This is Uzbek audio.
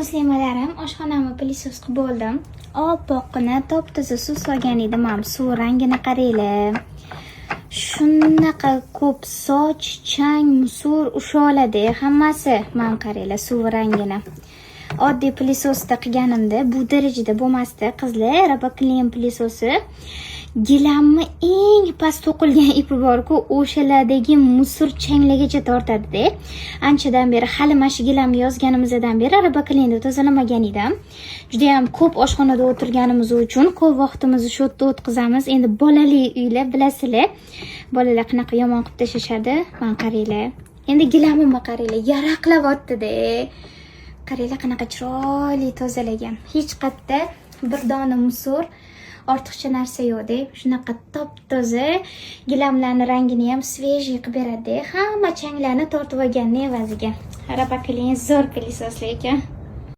Muslimalarim, oshxonamni pilisos qilib bo'ldim. Oppoqqina top-toza suv solgan edim. Mana suv rangini qaranglar. Shunaqa ko'p soch, chang, musor usha oladi hammasi. Mana qaranglar suv rangini. Oddiy pilisosda qilganimda bu darajada bo'lmasdi. Qizlar, Roboclean pilisosi gilamni eng past to'qilgan ipi bor-ku, o'shalardagi musor changlagacha tortadi-da. Anchadan beri hali mana shu gilamni yozganimizdan beri Roboclean'da tozalamagan edim. Juda ham ko'p oshxonada o'tirganimiz uchun ko'p vaqtimizni shu yerda o'tkazamiz. Endi bolali uylar bilasizlar. Bolalar qanaqa yomon qilib tashlashadi. Mana qaranglar. Endi gilamimni qaranglar, yaraqlayapti-da. Qaranglar qanaqa chiroyli tozalagan. Hech qayerda bir dona musor ortiqcha narsa yo'q-da. Shunaqa top-toza gilamlarning rangini ham svejiy qilib beradi. Hamma changlarni tortib olganning evaziga. Roboclean zo'r pilisoslar ekan.